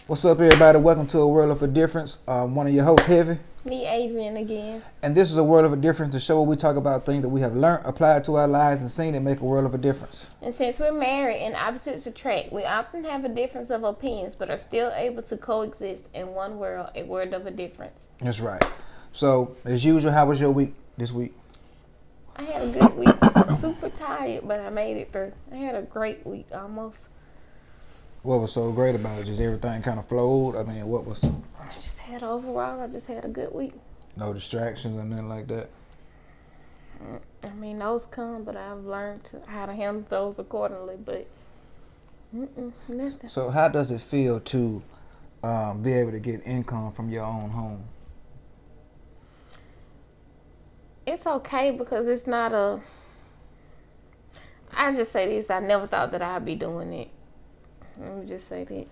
What's up, everybody? Welcome to A World of a Difference. One of your hosts, Heavy. Me, Adrian, again. And this is A World of a Difference, the show where we talk about things that we have learned, applied to our lives, and seen it make a world of a difference. And since we're married and opposites attract, we often have a difference of opinions, but are still able to coexist in one world, a world of a difference. That's right. So, as usual, how was your week this week? I had a good week. Super tired, but I made it through. I had a great week, almost. What was so great about it? Just everything kind of flowed? I mean, what was... I just had a good week. No distractions or nothing like that? I mean, those come, but I've learned how to handle those accordingly, but nothing. So how does it feel to be able to get income from your own home? It's okay because it's not a... I just say this, I never thought that I'd be doing it. Let me just say that.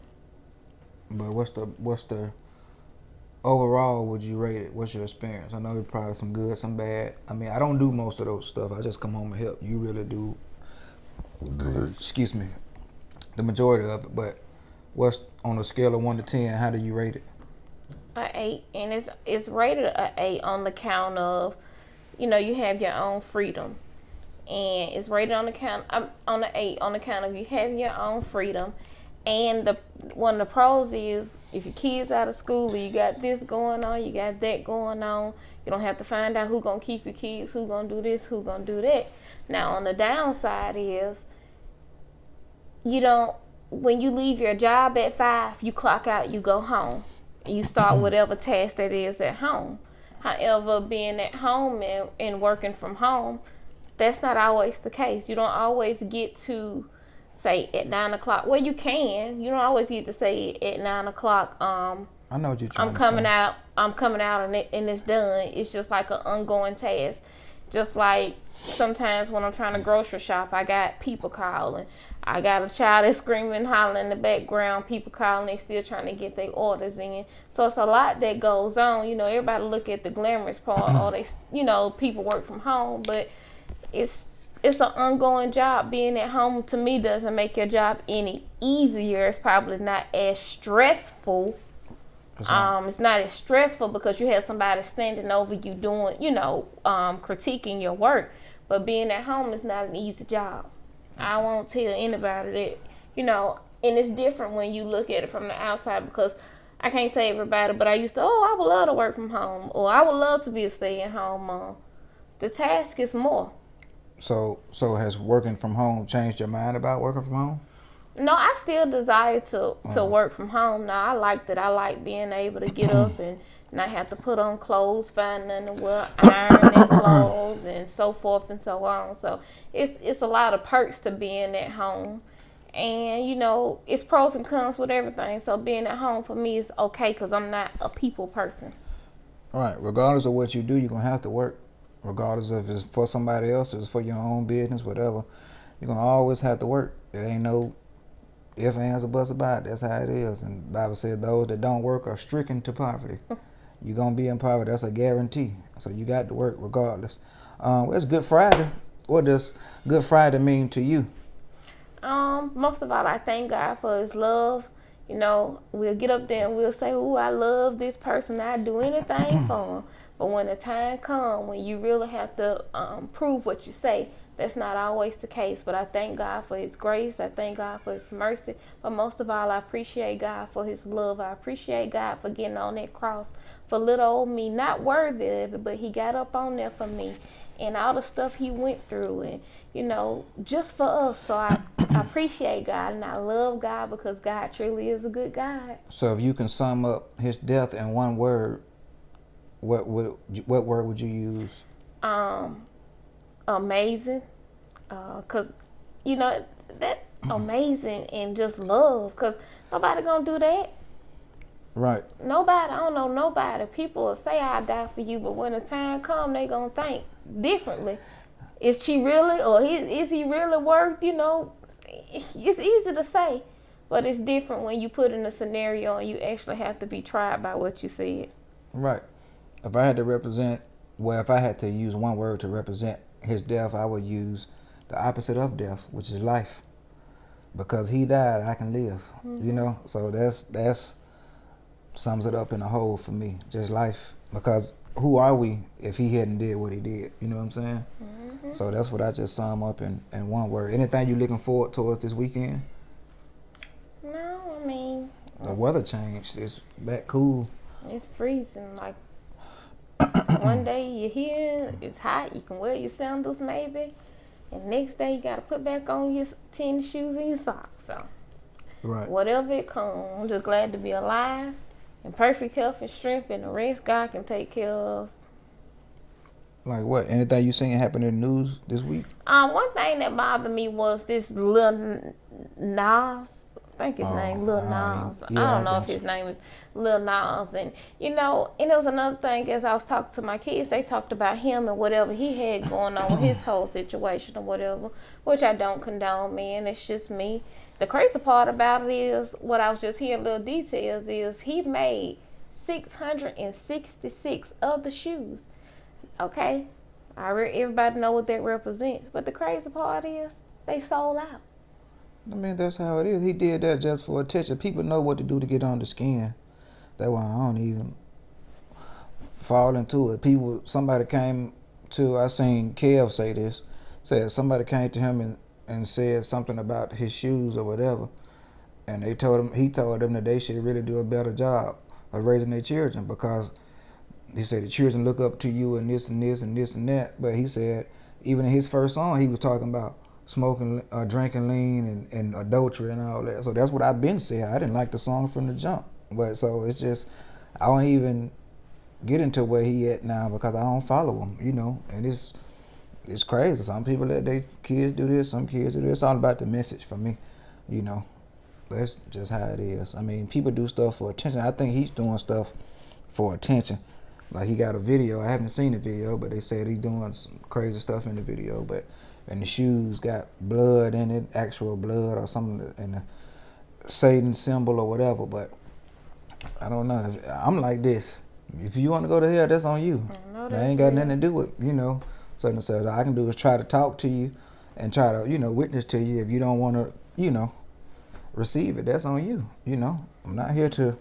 But what's the overall, would you rate it? What's your experience? I know it's probably some good, some bad. I mean, I don't do most of those stuff. I just come home and help. You really do, excuse me, the majority of it. But what's on a scale of 1 to 10, how do you rate it? An 8, and it's rated an 8 on the count of, you have your own freedom. And it's rated on the count on the 8 on the count of you having your own freedom. And one of the pros is if your kids out of school, you got this going on, you got that going on. You don't have to find out who gonna keep your kids, who gonna do this, who gonna do that. Now on the downside is when you leave your job at 5, you clock out, you go home. You start whatever task that is at home. However, being at home and working from home, that's not always the case. You don't always get to say at 9 o'clock. Well, you can. You don't always get to say at 9 o'clock. I know what you're trying I'm to coming say. out. I'm coming out, and it's done. It's just like an ongoing task. Just like sometimes when I'm trying to grocery shop, I got people calling. I got a child that's screaming, hollering in the background. People calling. They still trying to get their orders in. So it's a lot that goes on. Everybody look at the glamorous part. Or they, people work from home, but it's an ongoing job. Being at home to me doesn't make your job any easier. It's probably not as stressful. It's not as stressful because you have somebody standing over you doing, critiquing your work. But being at home is not an easy job. I won't tell anybody that, and it's different when you look at it from the outside because I can't say everybody, but I used to, I would love to work from home, or I would love to be a stay-at-home mom. The task is more. So has working from home changed your mind about working from home? No, I still desire to work from home. Now, I like that. I like being able to get up and not have to put on clothes, find nothing to wear, iron clothes, and so forth and so on. So it's a lot of perks to being at home. And, it's pros and cons with everything. So being at home for me is okay because I'm not a people person. All right. Regardless of what you do, you're going to have to work. Regardless if it's for somebody else, or it's for your own business, whatever, you're going to always have to work. It ain't no ifs, ands, or buts about it. That's how it is. And the Bible said those that don't work are stricken to poverty. You're going to be in poverty. That's a guarantee. So you got to work regardless. It's Good Friday. What does Good Friday mean to you? Most of all, I thank God for his love. We'll get up there and we'll say, I love this person. I'd do anything for him. But when the time comes, when you really have to prove what you say, that's not always the case. But I thank God for his grace. I thank God for his mercy. But most of all, I appreciate God for his love. I appreciate God for getting on that cross for little old me, not worthy of it, but he got up on there for me and all the stuff he went through and, just for us. So I appreciate God and I love God because God truly is a good God. So if you can sum up his death in one word, what word would you use? Amazing. Cause that amazing and just love. Cause nobody gonna do that. Right. Nobody. I don't know nobody. People will say I die for you, but when the time comes, they gonna think differently. Is she really, or is he really worth? It's easy to say, but it's different when you put in a scenario and you actually have to be tried by what you said. Right. If I had to use one word to represent his death, I would use the opposite of death, which is life. Because he died, I can live. So that's sums it up in a whole for me. Just life. Because who are we if he hadn't did what he did? You know what I'm saying? Mm-hmm. So that's what I just sum up in one word. Anything you looking forward towards this weekend? No, I mean, The weather changed. It's back cool. it's freezing. Like, one day you're here, it's hot, you can wear your sandals maybe. And next day you got to put back on your tennis shoes and your socks. So, Right. whatever it comes, I'm just glad to be alive, in perfect health and strength, and the rest God can take care of. Like what? Anything you seen happen in the news this week? One thing that bothered me was this Lil Nas. I think his name Lil Nas. yeah, I don't know I if got his name is Lil Nas. And and there was another thing, as I was talking to my kids, they talked about him and whatever he had going on with his whole situation or whatever, which I don't condone, man. It's just me. The crazy part about it is, what I was just hearing little details is, he made 666 of the shoes. Okay? Everybody know what that represents. But the crazy part is, they sold out. I mean, that's how it is. He did that just for attention. People know what to do to get on the skin. That's why I don't even fall into it. Somebody came to, I seen Kev say this, said somebody came to him and said something about his shoes or whatever, and he told them that they should really do a better job of raising their children, because he said the children look up to you and this and this and this and that. But he said even in his first song he was talking about smoking, drinking lean and adultery and all that. So that's what I've been saying. I didn't like the song from the jump. But so it's just, I don't even get into where he at now because I don't follow him, and it's crazy. Some people let their kids do this, some kids do this. It's all about the message for me, That's just how it is. I mean, people do stuff for attention. I think he's doing stuff for attention. Like, he got a video. I haven't seen the video, but they said he's doing some crazy stuff in the video. And the shoes got blood in it, actual blood or something, and the Satan symbol or whatever. But I don't know. I'm like this. If you want to go to hell, that's on you. That ain't got nothing to do with, certain stuff. All I can do is try to talk to you and try to, witness to you. If you don't want to, receive it, that's on you. I'm not here to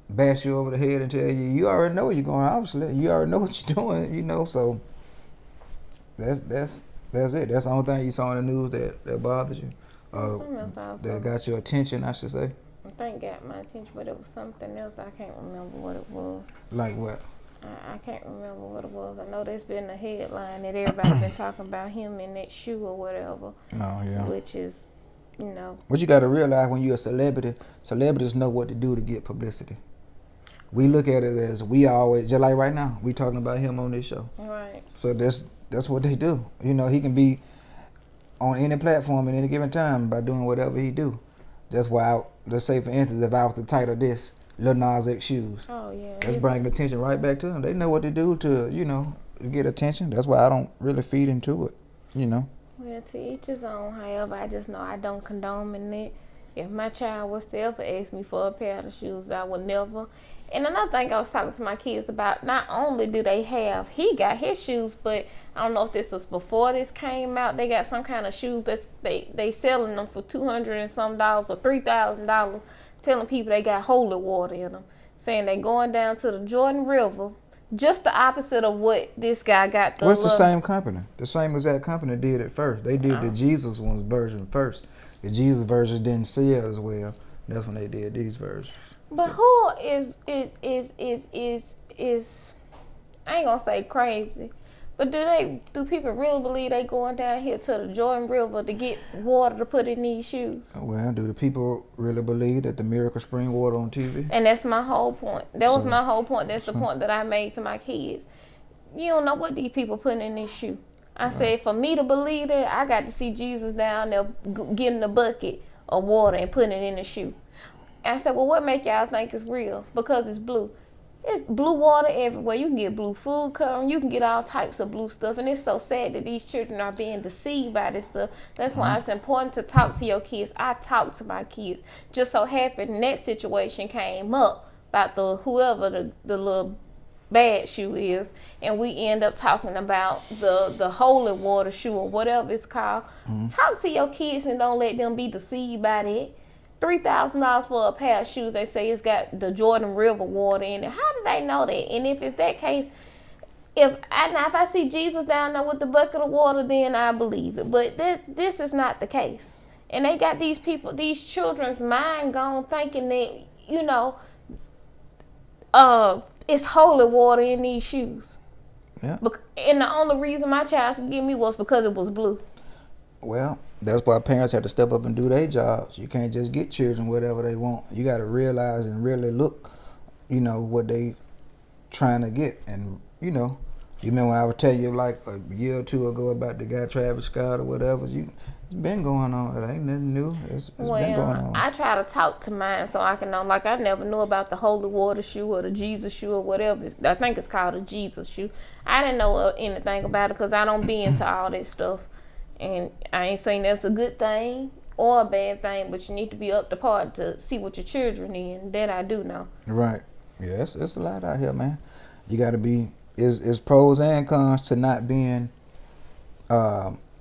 bash you over the head and tell you already know where you're going. Obviously, you already know what you're doing. So that's it. That's the only thing you saw in the news that bothers you. That got your attention, I should say. I think got my attention, but it was something else. I can't remember what it was. Like what? I can't remember what it was. I know there's been a headline that everybody's been talking about him in that shoe or whatever. Oh, yeah. Which is, What you got to realize, when you're a celebrity, celebrities know what to do to get publicity. We look at it as, we always, just like right now, we talking about him on this show. Right. So that's what they do. He can be on any platform at any given time by doing whatever he do. That's why, let's say for instance, if I was to title this Lil Nas X shoes, oh yeah, that's bringing attention right back to them. They know what to do to, get attention. That's why I don't really feed into it, Well, to each his own. However, I just know I don't condone in it. If my child was to ever ask me for a pair of shoes, I would never. And another thing I was talking to my kids about, not only do he got his shoes, but I don't know if this was before this came out, they got some kind of shoes that they selling them for $200 and some dollars or $3,000, telling people they got holy water in them, saying they going down to the Jordan River, just the opposite of what this guy got. What's the same company? The same exact company did it first. They did the Jesus one's version first. The Jesus version didn't sell as well. That's when they did these versions. But who is I ain't gonna say crazy, but do people really believe they going down here to the Jordan River to get water to put in these shoes? Well, do the people really believe that the miracle spring water on TV? And that's my whole point. That was my whole point. That's the point that I made to my kids. You don't know what these people putting in this shoe. I said, for me to believe that, I got to see Jesus down there getting a bucket of water and putting it in the shoe. And I said, well, what make y'all think it's real? Because it's blue. It's blue water everywhere. You can get blue food coloring. You can get all types of blue stuff. And it's so sad that these children are being deceived by this stuff. That's why it's important to talk to your kids. I talk to my kids. Just so happened that situation came up about whoever the little bad shoe is. And we end up talking about the holy water shoe or whatever it's called. Talk to your kids and don't let them be deceived by that. $3,000 for a pair of shoes. They say it's got the Jordan River water in it. How do they know that? And if it's that case, if I see Jesus down there with the bucket of water, then I believe it. But this is not the case. And they got these children's mind gone thinking that, it's holy water in these shoes. Yeah. And the only reason my child could give me was because it was blue. Well, that's why parents have to step up and do their jobs. You can't just get children whatever they want. You got to realize and really look, what they trying to get. And, you remember when I would tell you like a year or two ago about the guy Travis Scott or whatever, it's been going on. It ain't nothing new. It's been going on. I try to talk to mine so I can know. Like, I never knew about the holy water shoe or the Jesus shoe or whatever. I think it's called a Jesus shoe. I didn't know anything about it because I don't be into all that stuff. And I ain't saying that's a good thing or a bad thing, but you need to be up to par to see what your children in. That I do know. Right. Yeah, it's a lot out here, man. You got to be, it's pros and cons to not being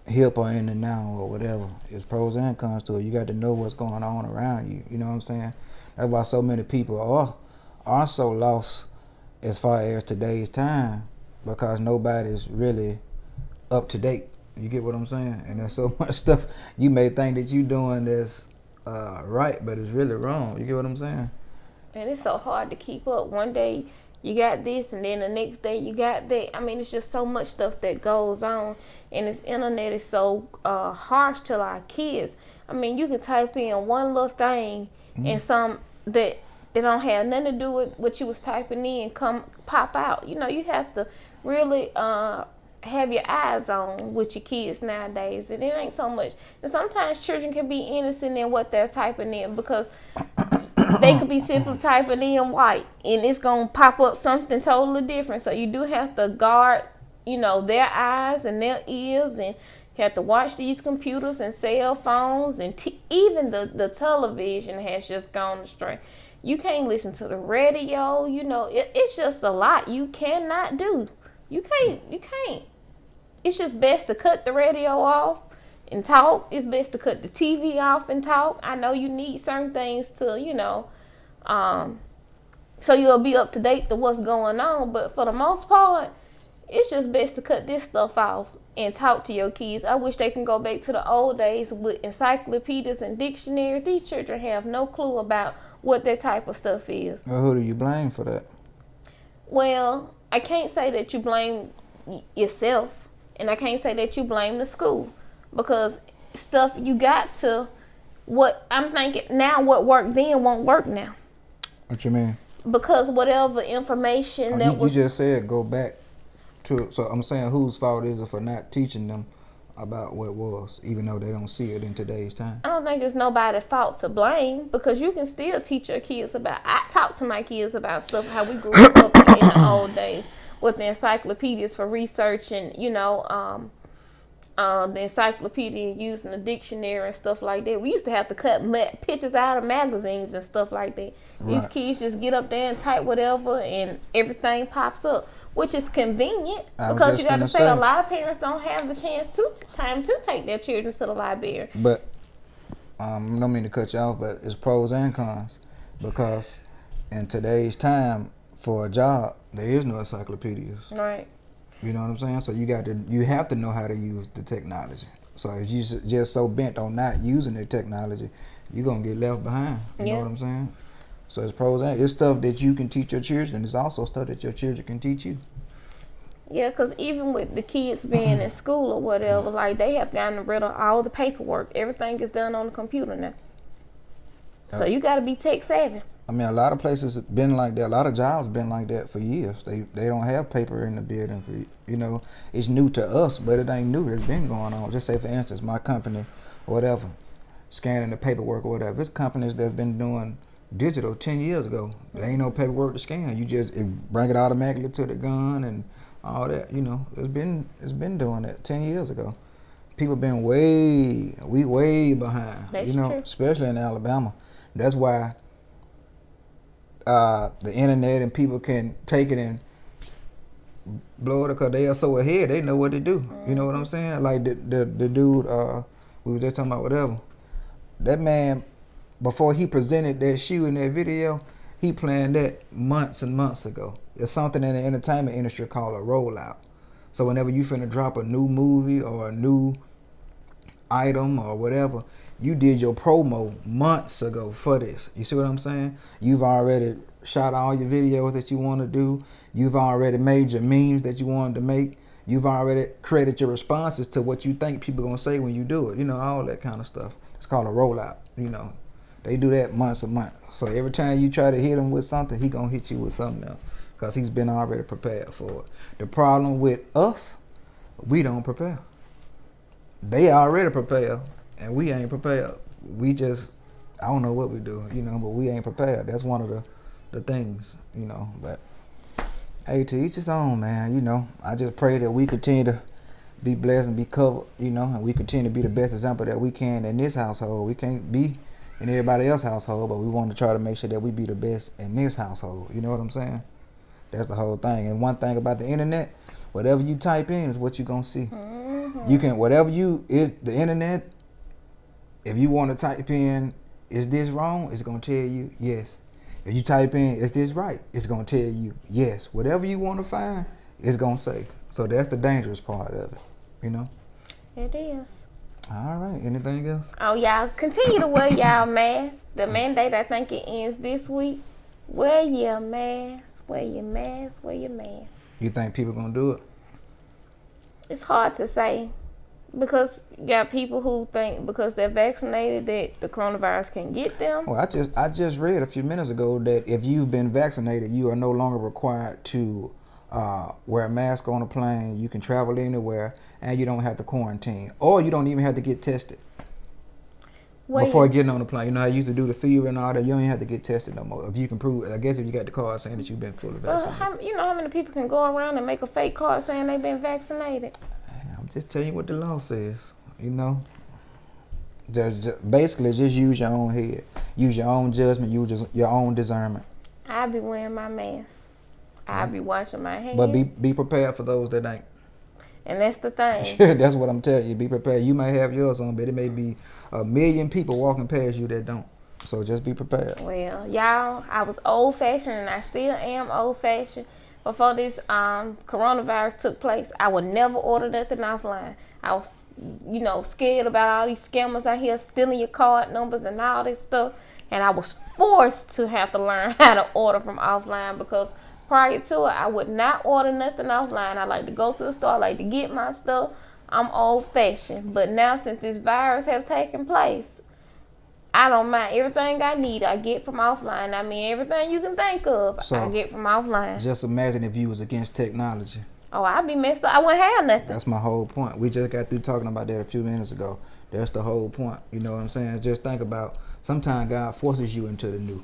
hip or in the now or whatever. It's pros and cons to it. You got to know what's going on around you. You know what I'm saying? That's why so many people are so lost as far as today's time, because nobody's really up to date. You get what I'm saying? And there's so much stuff you may think that you doing that's right, but it's really wrong. You get what I'm saying? And it's so hard to keep up. One day you got this, and then the next day you got that. I mean, it's just so much stuff that goes on, and this internet is so harsh to our kids. I mean, you can type in one little thing, and some that they don't have nothing to do with what you was typing in pop out. You have to really have your eyes on with your kids nowadays, and it ain't so much. And sometimes children can be innocent in what they're typing in, because they could be simply typing in white and it's gonna pop up something totally different. So you do have to guard, their eyes and their ears, and you have to watch these computers and cell phones, and even the television has just gone astray. You can't listen to the radio. It's just a lot you cannot do. You can't. It's just best to cut the radio off and talk. It's best to cut the TV off and talk. I know you need certain things to, so you'll be up to date to what's going on. But for the most part, it's just best to cut this stuff off and talk to your kids. I wish they can go back to the old days with encyclopedias and dictionaries. These children have no clue about what that type of stuff is. Well, who do you blame for that? Well, I can't say that you blame yourself, and I can't say that you blame the school, because stuff you got to, what I'm thinking now, what worked then won't work now. What you mean? Because whatever information you just said go back to, so I'm saying whose fault is it for not teaching them about what was, even though they don't see it in today's time? I don't think it's nobody's fault to blame, because you can still teach your kids about, I talk to my kids about stuff, how we grew up in the old days with the encyclopedias for research, and the encyclopedia using the dictionary and stuff like that. We used to have to cut pictures out of magazines and stuff like that. Right. These kids just get up there and type whatever, and everything pops up, which is convenient, because you got to say a lot of parents don't have the time to take their children to the library. But I don't mean to cut you off, but it's pros and cons, because in today's time, for a job, there is no encyclopedias. Right. You know what I'm saying? So you have to know how to use the technology. So if you just so bent on not using the technology, you're gonna get left behind. You know what I'm saying? So it's pros and it's stuff that you can teach your children. It's also stuff that your children can teach you. Yeah, because even with the kids being in school or whatever, like, they have gotten rid of all the paperwork. Everything is done on the computer now. So you got to be tech savvy. I mean, a lot of places have been like that. A lot of jobs been like that for years. They don't have paper in the building for, it's new to us, but it ain't new. It's been going on. Just say, for instance, my company or whatever, scanning the paperwork or whatever. It's companies that's been doing digital 10 years ago. There ain't no paperwork to scan. You just bring it automatically to the gun and all that. It's been doing that 10 years ago. People been way behind. That's true. Especially in Alabama. That's why the internet and people can take it and blow it, because they are so ahead. They know what to do. You know what I'm saying? Like the dude we were just talking about, whatever. That man before he presented that shoe in that video, he planned that months and months ago. It's something in the entertainment industry called a rollout. So whenever you finna drop a new movie or a new item or whatever, you did your promo months ago for this. You see what I'm saying? You've already shot all your videos that you want to do. You've already made your memes that you wanted to make. You've already created your responses to what you think people gonna say when you do it. You know, all that kind of stuff. It's called a rollout. You know, they do that months and months. So every time you try to hit him with something, he gonna hit you with something else because he's been already prepared for it. The problem with us, we don't prepare. They already prepared, and we ain't prepared. We just, I don't know what we do, you know, but we ain't prepared. That's one of the things, you know. But hey, to each his own, man. You know, I just pray that we continue to be blessed and be covered, you know, and we continue to be the best example that we can in this household. We can't be in everybody else's household, but we want to try to make sure that we be the best in this household. You know what I'm saying? That's the whole thing. And one thing about the internet, whatever you type in is what you're gonna see. You can, whatever is the internet, if you want to type in, is this wrong? It's going to tell you yes. If you type in, is this right? It's going to tell you yes. Whatever you want to find, it's going to say. So that's the dangerous part of it, you know? It is. All right. Anything else? Oh, y'all continue to wear y'all masks. The mandate, I think it ends this week. Wear your mask. Wear your mask. Wear your mask. You think people going to do it? It's hard to say because you got people who think because they're vaccinated that the coronavirus can get them. Well, I just read a few minutes ago that if you've been vaccinated, you are no longer required to wear a mask on a plane. You can travel anywhere, and you don't have to quarantine, or you don't even have to get tested before getting on the plane. You know how you used to do the fever and all that. You don't even have to get tested no more. If you can prove, I guess if you got the card saying that you've been fully vaccinated. You know how many people can go around and make a fake card saying they've been vaccinated? I'm just telling you what the law says. You know, basically just use your own head, use your own judgment, use your own discernment. I'll be wearing my mask. I'll be washing my hands. But be prepared for those that ain't. And that's the thing. That's what I'm telling you. Be prepared. You might have yours on, but it may be 1 million people walking past you that don't. So just be prepared. Well, y'all, I was old-fashioned, and I still am old-fashioned. Before this coronavirus took place, I would never order nothing offline. I was, you know, scared about all these scammers out here stealing your card numbers and all this stuff. And I was forced to have to learn how to order from offline because prior to it, I would not order nothing offline. I like to go to the store. I like to get my stuff. I'm old-fashioned. But now since this virus have taken place, I don't mind. Everything I need, I get from offline. I mean, everything you can think of, I get from offline. Just imagine if you was against technology. Oh, I'd be messed up. I wouldn't have nothing. That's my whole point. We just got through talking about that a few minutes ago. That's the whole point. You know what I'm saying? Just think about, sometimes God forces you into the new.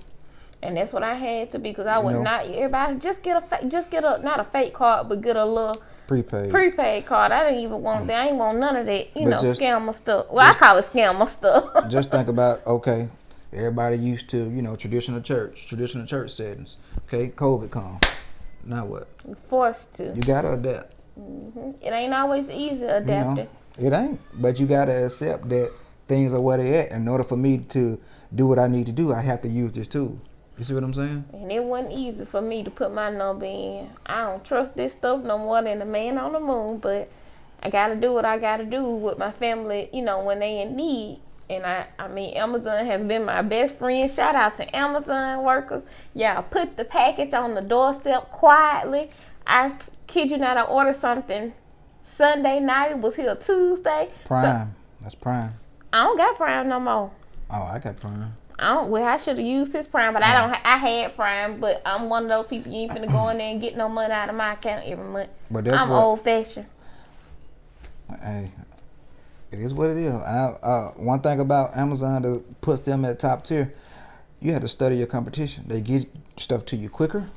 And that's what I had to be because I would not. Everybody just get a not a fake card, but get a little prepaid card. I didn't even want that. I ain't want none of that. You know, scammer stuff. Well, I call it scammer stuff. Just think about, okay, everybody used to, you know, traditional church settings. Okay, COVID come. Now what? You're forced to. You gotta adapt. It ain't always easy adapting. You know, it ain't. But you gotta accept that things are where they at. In order for me to do what I need to do, I have to use this tool. You see what I'm saying? And it wasn't easy for me to put my number in. I don't trust this stuff no more than the man on the moon, but I gotta do what I gotta do with my family, you know, when they in need. And I mean, Amazon has been my best friend. Shout out to Amazon workers. Y'all put the package on the doorstep quietly. I kid you not, I ordered something Sunday night. It was here Tuesday. Prime. That's Prime. I don't got Prime no more. Oh, I got Prime. I should have used his Prime, but I had Prime, but I'm one of those people you ain't finna go in there and get no money out of my account every month. But that's I'm old fashioned. Hey, it is what it is. One thing about Amazon that puts them at top tier, you have to study your competition. They get stuff to you quicker,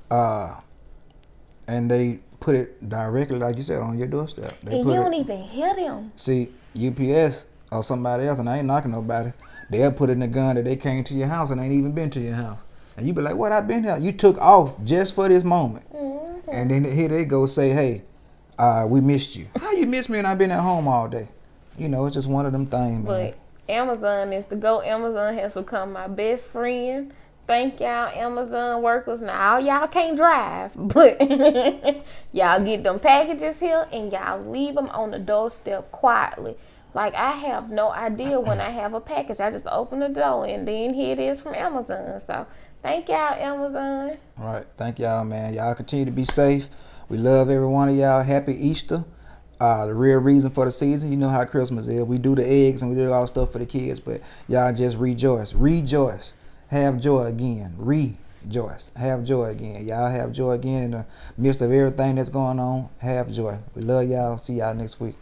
and they put it directly, like you said, on your doorstep. And you don't even hear them. See, UPS or somebody else, and I ain't knocking nobody, they'll put in a gun that they came to your house and ain't even been to your house. And you be like, what, I been here? You took off just for this moment. Mm-hmm. And then here they go say, hey, we missed you. How you missed me and I've been at home all day? You know, it's just one of them things, man. But Amazon is the go. Amazon has become my best friend. Thank y'all, Amazon workers. Now, y'all can't drive, but y'all get them packages here and y'all leave them on the doorstep quietly. Like, I have no idea when I have a package. I just open the door and then here it is from Amazon. So, thank y'all, Amazon. All right. Thank y'all, man. Y'all continue to be safe. We love every one of y'all. Happy Easter. The real reason for the season, you know how Christmas is. We do the eggs and we do all stuff for the kids, but y'all just rejoice. Rejoice. Have joy again. Rejoice. Have joy again. Y'all have joy again in the midst of everything that's going on. Have joy. We love y'all. See y'all next week.